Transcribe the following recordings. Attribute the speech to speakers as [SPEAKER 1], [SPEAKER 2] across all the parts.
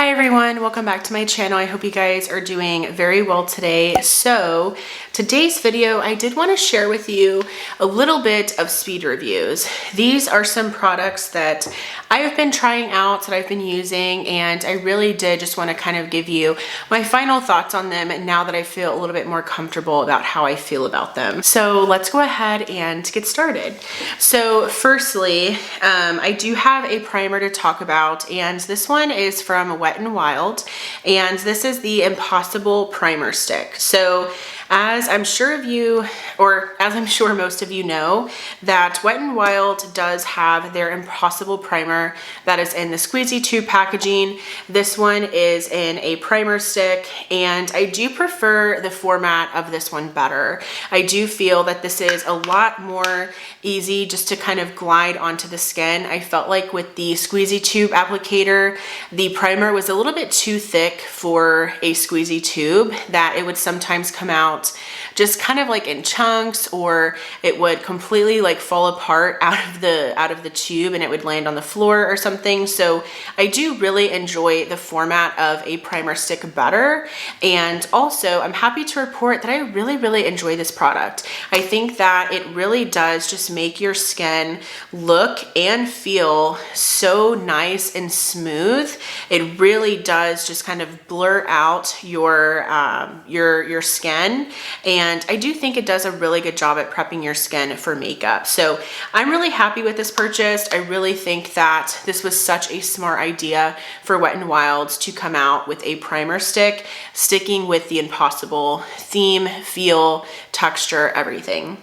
[SPEAKER 1] Hi everyone, welcome back to my channel. I hope you guys are doing very well today. So today's video, I did want to share with you a little bit of speed reviews. These are some products that I have been trying out, that I've been using, and I really did just want to kind of give you my final thoughts on them now that I feel a little bit more comfortable about how I feel about them. So let's go ahead and get started. So firstly, I do have a primer to talk about, and this one is from Wet n Wild, and this is the Impossible Primer Stick. So as I'm sure most of you know, that Wet n Wild does have their Impossible Primer that is in the squeezy tube packaging. This one is in a primer stick, and I do prefer the format of this one better. I do feel that this is a lot more easy just to kind of glide onto the skin. I felt like with the squeezy tube applicator, the primer was a little bit too thick for a squeezy tube, that it would sometimes come out just kind of like in chunks, or it would completely like fall apart out of the tube and it would land on the floor or something. So I do really enjoy the format of a primer stick better. And also I'm happy to report that I really enjoy this product. I think that it really does just make your skin look and feel so nice and smooth. It really does just kind of blur out your skin, and I do think it does a really good job at prepping your skin for makeup. So I'm really happy with this purchase. I really think that this was such a smart idea for Wet n Wild to come out with a primer stick, sticking with the Impossible theme, feel, texture, everything.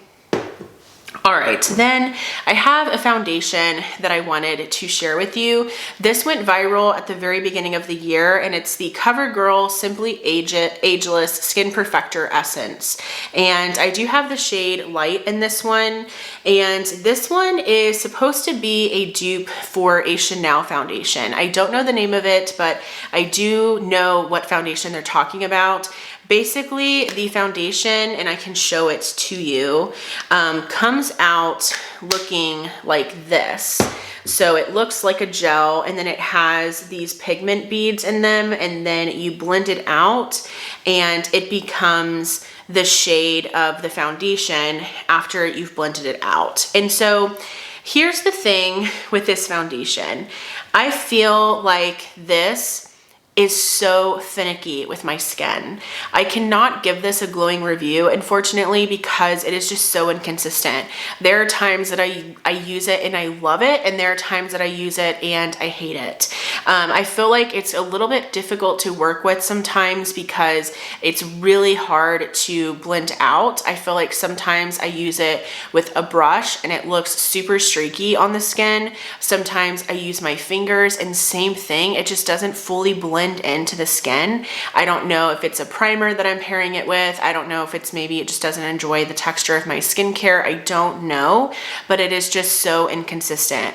[SPEAKER 1] All right, then I have a foundation that I wanted to share with you. This went viral at the very beginning of the year, and it's the CoverGirl Simply Ageless Skin Perfector Essence. And I do have the shade Light in this one, and this one is supposed to be a dupe for a Chanel foundation. I don't know the name of it, but I do know what foundation they're talking about. Basically, the foundation, and I can show it to you, comes out looking like this. So it looks like a gel, and then it has these pigment beads in them, and then you blend it out and it becomes the shade of the foundation after you've blended it out. And so here's the thing with this foundation. I feel like this is so finicky with my skin. I cannot give this a glowing review, unfortunately, because it is just so inconsistent. There are times that I use it and I love it, and there are times that I use it and I hate it. I feel like it's a little bit difficult to work with sometimes because it's really hard to blend out. I feel like sometimes I use it with a brush and it looks super streaky on the skin. Sometimes I use my fingers and same thing, it just doesn't fully blend into the skin. I don't know if it's a primer that I'm pairing it with. I don't know if it's maybe it just doesn't enjoy the texture of my skincare. I don't know, but it is just so inconsistent.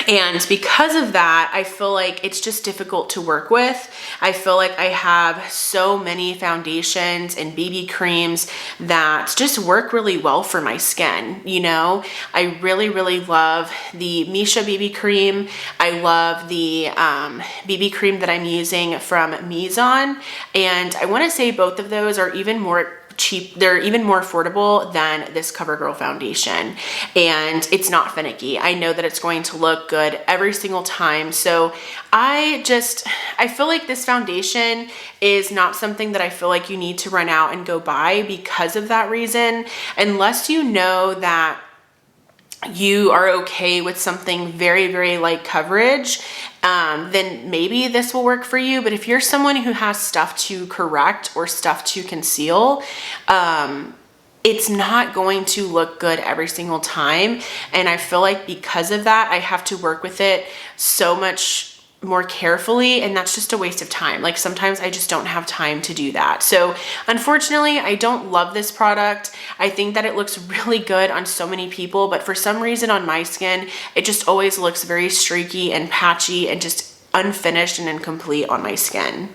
[SPEAKER 1] And because of that, I feel like it's just difficult to work with. I feel like I have so many foundations and BB creams that just work really well for my skin. You know, I really love the Missha BB cream. I love the BB cream that I'm using from Mizon. And I want to say both of those are even more cheap. They're even more affordable than this CoverGirl foundation, and it's not finicky. I know that it's going to look good every single time. So I feel like this foundation is not something that I feel like you need to run out and go buy because of that reason, unless you know that you are okay with something very light coverage, then maybe this will work for you. But if you're someone who has stuff to correct or stuff to conceal, it's not going to look good every single time. And I feel like because of that, I have to work with it so much more carefully, and that's just a waste of time. Like sometimes I just don't have time to do that. So unfortunately, I don't love this product. I think that it looks really good on so many people, but for some reason on my skin, it just always looks very streaky and patchy and just unfinished and incomplete on my skin.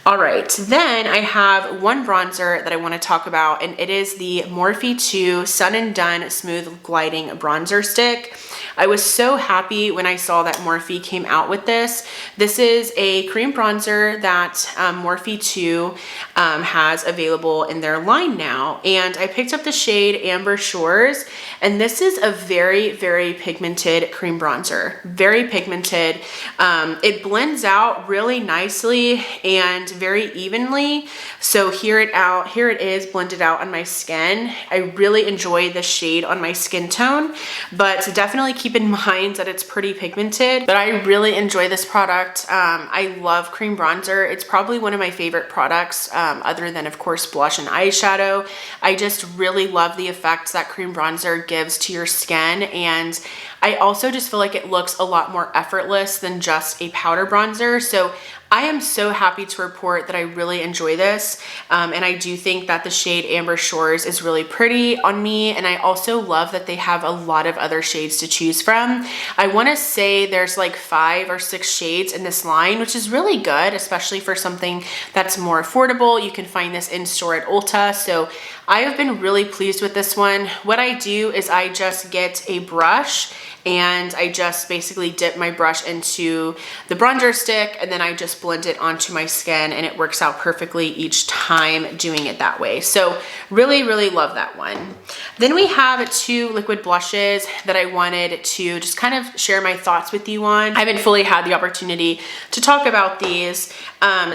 [SPEAKER 1] All right, then I have one bronzer that I want to talk about, and it is the Morphe 2 Sun and Done Smooth Gliding Bronzer Stick. I was so happy when I saw that Morphe came out with this. This is a cream bronzer that Morphe 2 has available in their line now, and I picked up the shade Amber Shores, and this is a very, very pigmented cream bronzer. Very pigmented. It blends out really nicely and very evenly. So here it is blended out on my skin. I really enjoy the shade on my skin tone, but definitely keep in mind that it's pretty pigmented. But I really enjoy this product. I love cream bronzer. It's probably one of my favorite products, other than of course blush and eyeshadow. I just really love the effects that cream bronzer gives to your skin, and I also just feel like it looks a lot more effortless than just a powder bronzer. So I am so happy to report that I really enjoy this, and I do think that the shade Amber Shores is really pretty on me, and I also love that they have a lot of other shades to choose from. I want to say there's like 5 or 6 shades in this line, which is really good, especially for something that's more affordable. You can find this in store at Ulta, so I have been really pleased with this one. What I do is I just get a brush and I just basically dip my brush into the bronzer stick, and then I just blend it onto my skin, and it works out perfectly each time doing it that way. So really, really love that one. Then we have 2 liquid blushes that I wanted to just kind of share my thoughts with you on. I haven't fully had the opportunity to talk about these.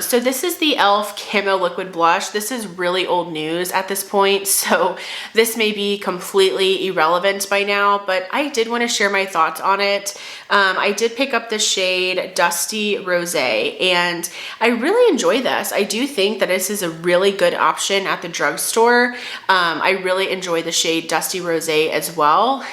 [SPEAKER 1] So this is the e.l.f. Camo Liquid Blush. This is really old news at this point, so this may be completely irrelevant by now, but I did want to share my thoughts on it. I did pick up the shade Dusty Rose, and I really enjoy this. I do think that this is a really good option at the drugstore. I really enjoy the shade Dusty Rose as well.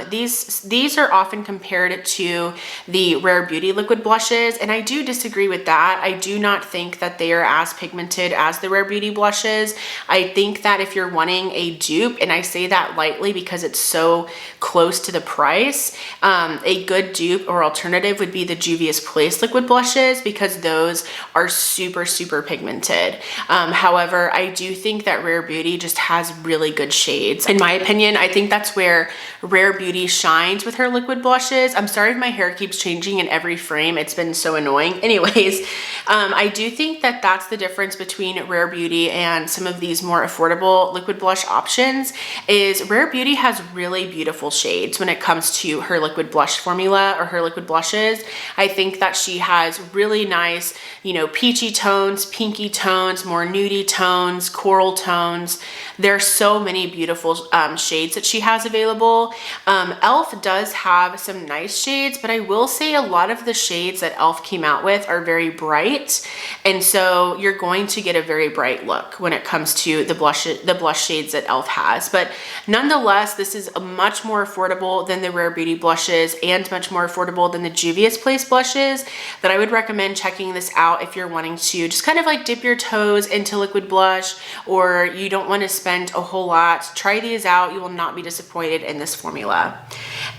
[SPEAKER 1] These are often compared to the Rare Beauty liquid blushes, and I do disagree with that. I do not think that they are as pigmented as the Rare Beauty blushes. I think that if you're wanting a dupe, and I say that lightly because it's so close to the price, a good dupe or alternative would be the Juvia's Place liquid blushes, because those are super, super pigmented. However, I do think that Rare Beauty just has really good shades. In my opinion, I think that's where Rare Beauty shines with her liquid blushes. I'm sorry if my hair keeps changing in every frame. It's been so annoying. Anyways, I do think that that's the difference between Rare Beauty and some of these more affordable liquid blush options, is Rare Beauty has really beautiful shades when it comes to her liquid blush formula or her liquid blushes. I think that she has really nice, you know, peachy tones, pinky tones, more nudie tones, coral tones. There's so many beautiful shades that she has available. e.l.f. does have some nice shades, but I will say a lot of the shades that e.l.f. came out with are very bright, and so you're going to get a very bright look when it comes to the blush shades that e.l.f. has. But nonetheless, this is much more affordable than the Rare Beauty blushes and much more affordable than the Juvia's Place blushes, that I would recommend checking this out if you're wanting to just kind of like dip your toes into liquid blush, or you don't want to spend a whole lot. Try these out. You will not be disappointed in this formula.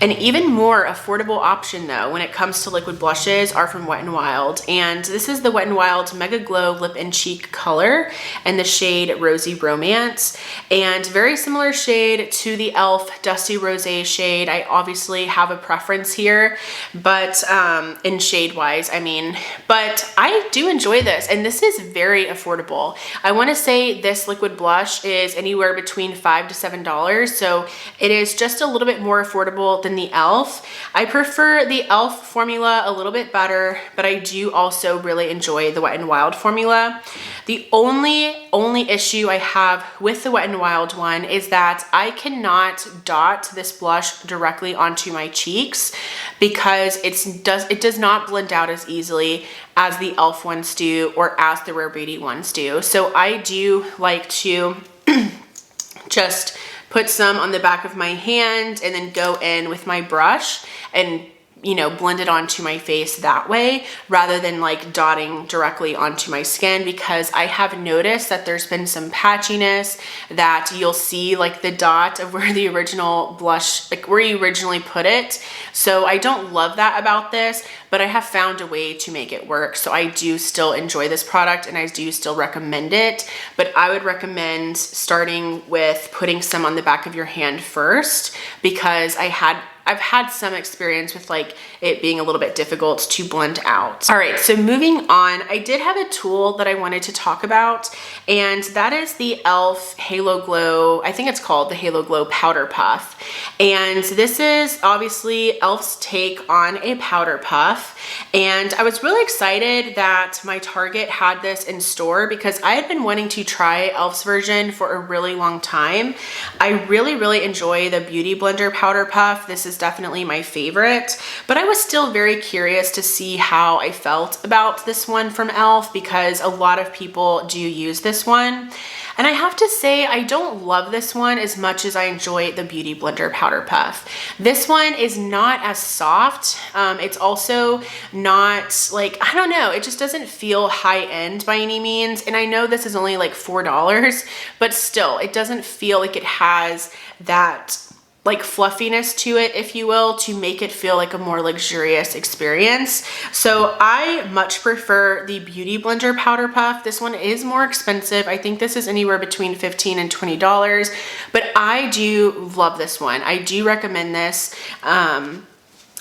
[SPEAKER 1] An even more affordable option though when it comes to liquid blushes are from Wet n Wild, and this is the Wet n Wild Mega Glow Lip and Cheek color and the shade Rosy Romance, and very similar shade to the e.l.f. Dusty Rose shade. I obviously have a preference here, but in shade wise, I mean, but I do enjoy this, and this is very affordable. I want to say this liquid blush is anywhere between $5 to $7, so it is just a little bit more affordable than the e.l.f. I prefer the e.l.f. formula a little bit better, but I do also really enjoy the Wet n Wild formula. The only issue I have with the Wet n Wild one is that I cannot dot this blush directly onto my cheeks because it does not blend out as easily as the e.l.f. ones do or as the Rare Beauty ones do. So I do like to just put some on the back of my hand and then go in with my brush and you know, blend it onto my face that way rather than like dotting directly onto my skin, because I have noticed that there's been some patchiness, that you'll see like the dot of where the original blush, like where you originally put it. So I don't love that about this, but I have found a way to make it work. So I do still enjoy this product and I do still recommend it, but I would recommend starting with putting some on the back of your hand first, because I've had some experience with like it being a little bit difficult to blend out. All right, so moving on, I did have a tool that I wanted to talk about, and that is the e.l.f. Halo Glow. I think it's called the Halo Glow Powder Puff. And this is obviously e.l.f.'s take on a powder puff. And I was really excited that my Target had this in store, because I had been wanting to try e.l.f.'s version for a really long time. I really enjoy the Beauty Blender Powder Puff. This is definitely my favorite, but I was still very curious to see how I felt about this one from e.l.f. because a lot of people do use this one. And I have to say, I don't love this one as much as I enjoy the Beauty Blender Powder Puff. This one is not as soft. It's also not like, I don't know, it just doesn't feel high end by any means. And I know this is only like $4, but still, it doesn't feel like it has that like fluffiness to it, if you will, to make it feel like a more luxurious experience. So I much prefer the Beauty Blender Powder Puff. This one is more expensive. I think this is anywhere between $15 and $20, but I do love this one. I do recommend this.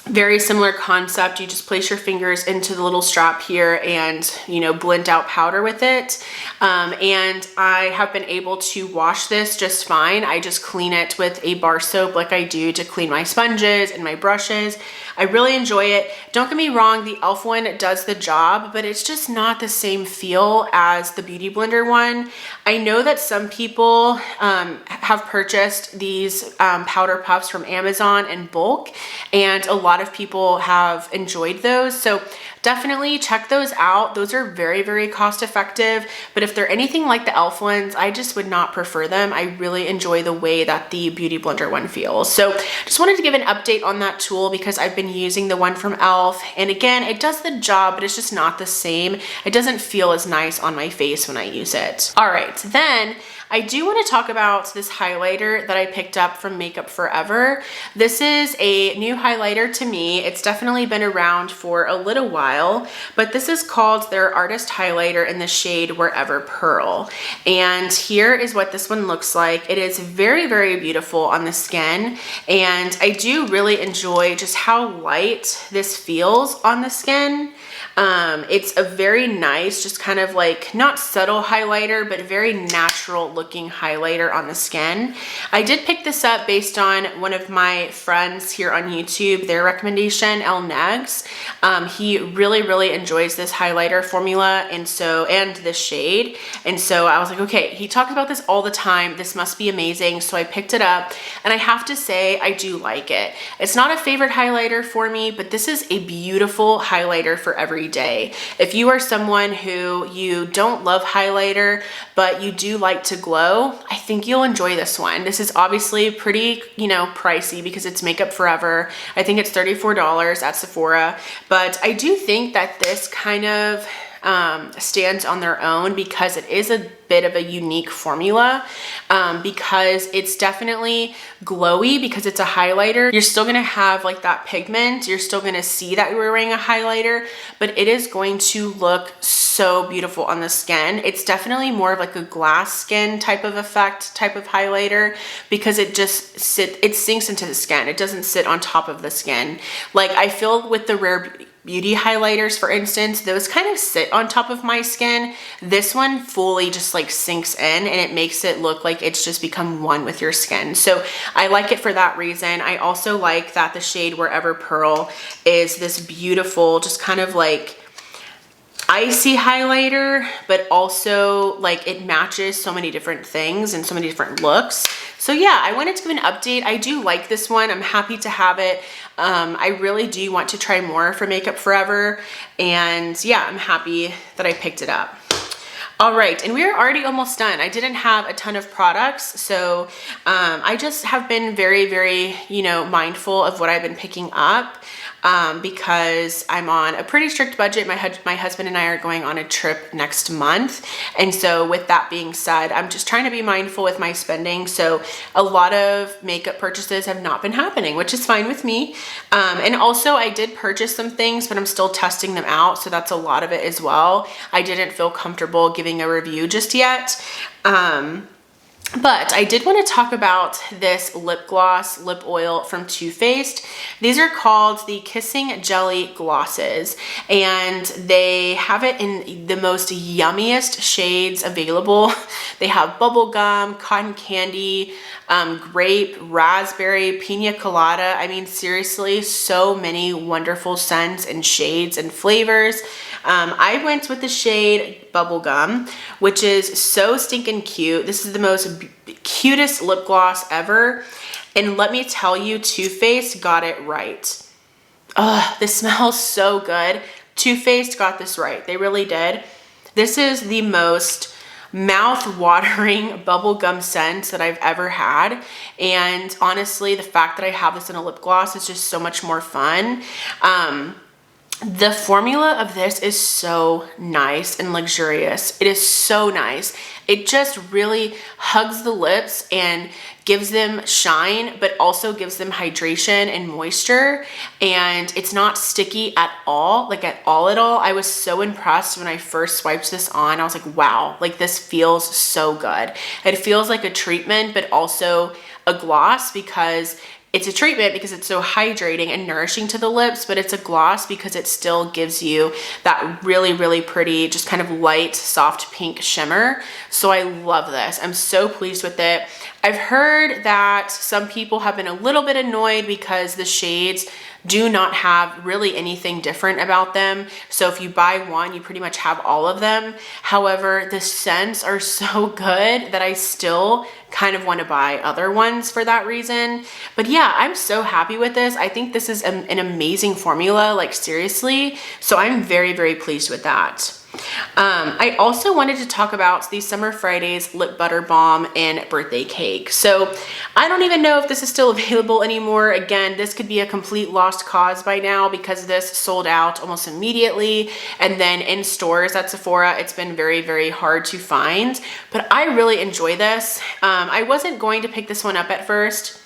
[SPEAKER 1] Very similar concept. You just place your fingers into the little strap here and, you know, blend out powder with it. And I have been able to wash this just fine. I just clean it with a bar soap like I do to clean my sponges and my brushes. I really enjoy it. Don't get me wrong, the e.l.f. one does the job, but it's just not the same feel as the Beauty Blender one. I know that some people have purchased these powder puffs from Amazon in bulk, and a lot of people have enjoyed those. So definitely check those out. Those are very cost effective, but if they're anything like the e.l.f. ones, I just would not prefer them. I really enjoy the way that the Beauty Blender one feels. So just wanted to give an update on that tool because I've been using the one from e.l.f. and again, it does the job, but it's just not the same. It doesn't feel as nice on my face when I use it. All right, then I do want to talk about this highlighter that I picked up from Makeup Forever. This is a new highlighter to me. It's definitely been around for a little while, but this is called their Artist Highlighter in the shade Wherever Pearl. And here is what this one looks like. It is very beautiful on the skin, and I do really enjoy just how light this feels on the skin. It's a very nice, just kind of like not subtle highlighter, but very natural looking highlighter on the skin. I did pick this up based on one of my friends here on YouTube, their recommendation, El Negs. He really enjoys this highlighter formula and this shade. And so I was like, okay, he talks about this all the time. This must be amazing. So I picked it up and I have to say, I do like it. It's not a favorite highlighter for me, but this is a beautiful highlighter for every day. If you are someone who you don't love highlighter, but you do like to glow, I think you'll enjoy this one. This is obviously pretty, pricey because it's Makeup Forever. I think it's $34 at Sephora, but I do think that this kind of stands on their own because it is a bit of a unique formula, because it's definitely glowy because it's a highlighter. You're still gonna have like that pigment. You're still gonna see that you're wearing a highlighter, but it is going to look so beautiful on the skin. It's definitely more of like a glass skin type of effect, type of highlighter, because it just sinks into the skin. It doesn't sit on top of the skin. Like I feel with the Rare Beauty highlighters, for instance, those kind of sit on top of my skin. This one fully just like sinks in and it makes it look like it's just become one with your skin. So I like it for that reason. I also like that the shade Wherever Pearl is this beautiful, just kind of like icy highlighter, but also like it matches so many different things and so many different looks. So yeah, I wanted to give an update. I do like this one. I'm happy to have it. I really do want to try more for Makeup Forever. And yeah, I'm happy that I picked it up. All right, and we're already almost done. I didn't have a ton of products, so I just have been very, mindful of what I've been picking up. because I'm on a pretty strict budget. My husband and I are going on a trip next month. And so with that being said, I'm just trying to be mindful with my spending. So a lot of makeup purchases have not been happening, which is fine with me. And also I did purchase some things, but I'm still testing them out. So that's a lot of it as well. I didn't feel comfortable giving a review just yet. But I did want to talk about this lip gloss, lip oil from Too Faced. These are called the Kissing Jelly Glosses, and they have it in the most yummiest shades available. They have bubblegum, cotton candy, grape, raspberry, pina colada. I mean, seriously, so many wonderful scents and shades and flavors. I went with the shade Bubblegum, which is so stinking cute. This is the most cutest lip gloss ever. And let me tell you, Too Faced got it right. This smells so good. Too Faced got this right. They really did. This is the most mouth-watering bubblegum scent that I've ever had. And honestly, the fact that I have this in a lip gloss is just so much more fun. The formula of this is so nice and luxurious. It is so nice. It just really hugs the lips and gives them shine, but also gives them hydration and moisture. And it's not sticky at all, like at all. I was so impressed when I first swiped this on. I was like, wow, like this feels so good. It feels like a treatment, but also a gloss, because it's a treatment because it's so hydrating and nourishing to the lips, but it's a gloss because it still gives you that really, really pretty, just kind of light, soft pink shimmer. So I love this. I'm so pleased with it. I've heard that some people have been a little bit annoyed because the shades do not have really anything different about them. So if you buy one, you pretty much have all of them. However, the scents are so good that I still kind of want to buy other ones for that reason. But yeah, I'm so happy with this. I think this is an amazing formula, like seriously. So I'm very, very pleased with that. I also wanted to talk about the Summer Fridays Lip Butter Balm and Birthday Cake. So I don't even know if this is still available anymore. Again, this could be a complete lost cause by now because this sold out almost immediately. And then in stores at Sephora, it's been very, very hard to find. But I really enjoy this. I wasn't going to pick this one up at first.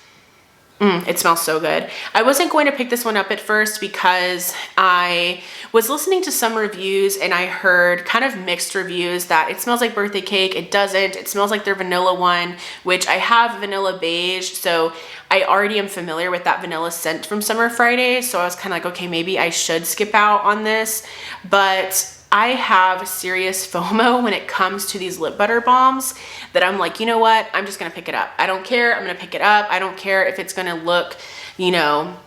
[SPEAKER 1] It smells so good. I wasn't going to pick this one up at first because I was listening to some reviews and I heard kind of mixed reviews that it smells like birthday cake. It doesn't. It smells like their vanilla one, which I have vanilla beige. So I already am familiar with that vanilla scent from Summer Fridays. So I was kind of like, okay, maybe I should skip out on this. But I have serious FOMO when it comes to these lip butter balms that I'm like, you know what? I'm just going to pick it up. I don't care. I'm going to pick it up. I don't care if it's going to look, you know,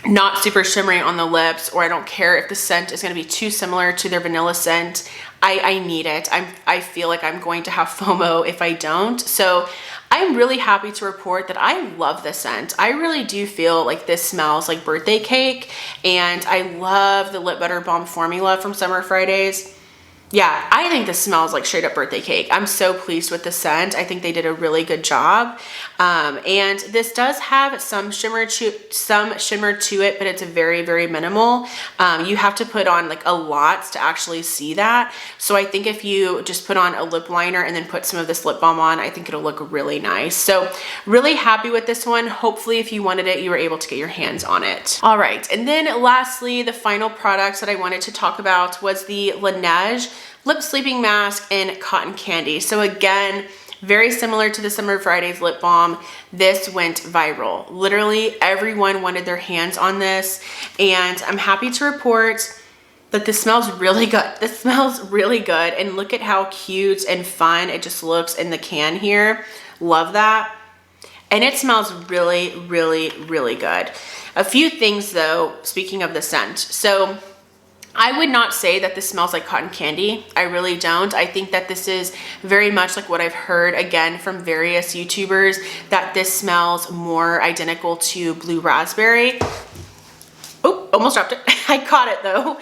[SPEAKER 1] not super shimmery on the lips, or I don't care if the scent is going to be too similar to their vanilla scent. I need it. I feel like I'm going to have FOMO if I don't. So I'm really happy to report that I love this scent. I really do feel like this smells like birthday cake, and I love the lip butter balm formula from Summer Fridays. Yeah, I think this smells like straight up birthday cake. I'm so pleased with the scent. I think they did a really good job. And this does have some shimmer to it, but it's very, very minimal. You have to put on like a lot to actually see that. So I think if you just put on a lip liner and then put some of this lip balm on, I think it'll look really nice. So really happy with this one. Hopefully if you wanted it, you were able to get your hands on it. All right, and then lastly, the final products that I wanted to talk about was the Laneige Lip Sleeping Mask in Cotton Candy. So again, very similar to the Summer Fridays lip balm, this went viral. Literally everyone wanted their hands on this, and I'm happy to report that this smells really good. This smells really good, and look at how cute and fun it just looks in the can here. Love that. And it smells really, really, really good. A few things though, speaking of the scent. So I would not say that this smells like cotton candy. I really don't. I think that this is very much like what I've heard again from various YouTubers, that this smells more identical to blue raspberry. Oh, almost dropped it. I caught it though.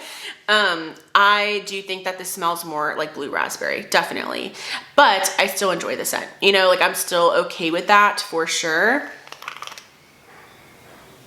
[SPEAKER 1] I do think that this smells more like blue raspberry, definitely. But I still enjoy the scent. You know, like I'm still okay with that for sure.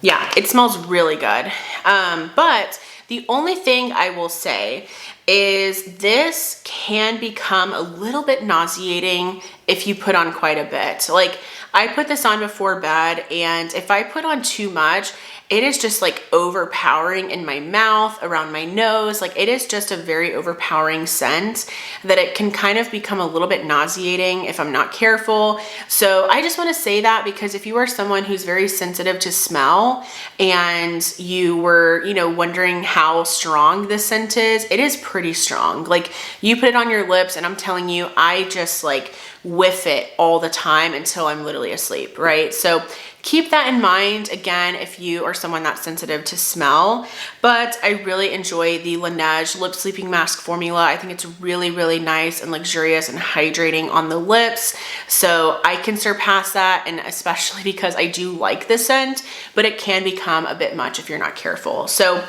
[SPEAKER 1] Yeah, It smells really good. But the only thing I will say is this can become a little bit nauseating if you put on quite a bit. Like, I put this on before bed, and if I put on too much, it is just like overpowering in my mouth, around my nose. Like, it is just a very overpowering scent that it can kind of become a little bit nauseating if I'm not careful. So I just want to say that, because if you are someone who's very sensitive to smell and you were, you know, wondering how strong this scent is, it is pretty strong. Like, you put it on your lips and I'm telling you, I just like whiff it all the time until I'm literally asleep, right? So keep that in mind, again, if you are someone that's sensitive to smell. But I really enjoy the Laneige Lip Sleeping Mask formula. I think it's really, really nice and luxurious and hydrating on the lips. So I can surpass that, and especially because I do like the scent, but it can become a bit much if you're not careful. So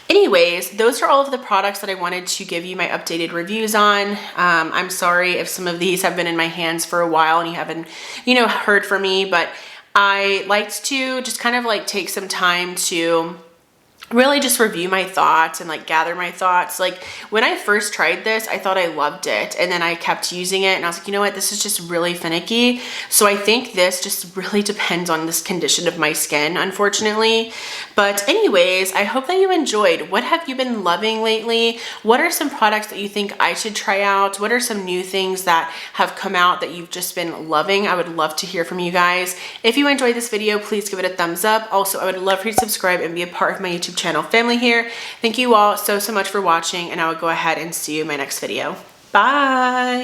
[SPEAKER 1] anyways, those are all of the products that I wanted to give you my updated reviews on. I'm sorry if some of these have been in my hands for a while and you haven't, you know, heard from me, but I liked to just kind of like take some time to really just review my thoughts and like gather my thoughts. Like, when I first tried this, I thought I loved it, and then I kept using it and I was like, you know what, this is just really finicky. So I think this just really depends on this condition of my skin, unfortunately. But anyways, I hope that you enjoyed. What have you been loving lately? What are some products that you think I should try out? What are some new things that have come out that you've just been loving? I would love to hear from you guys. If you enjoyed this video, please give it a thumbs up. Also, I would love for you to subscribe and be a part of my YouTube channel family here. Thank you all so much for watching, and I will go ahead and see you in my next video. Bye.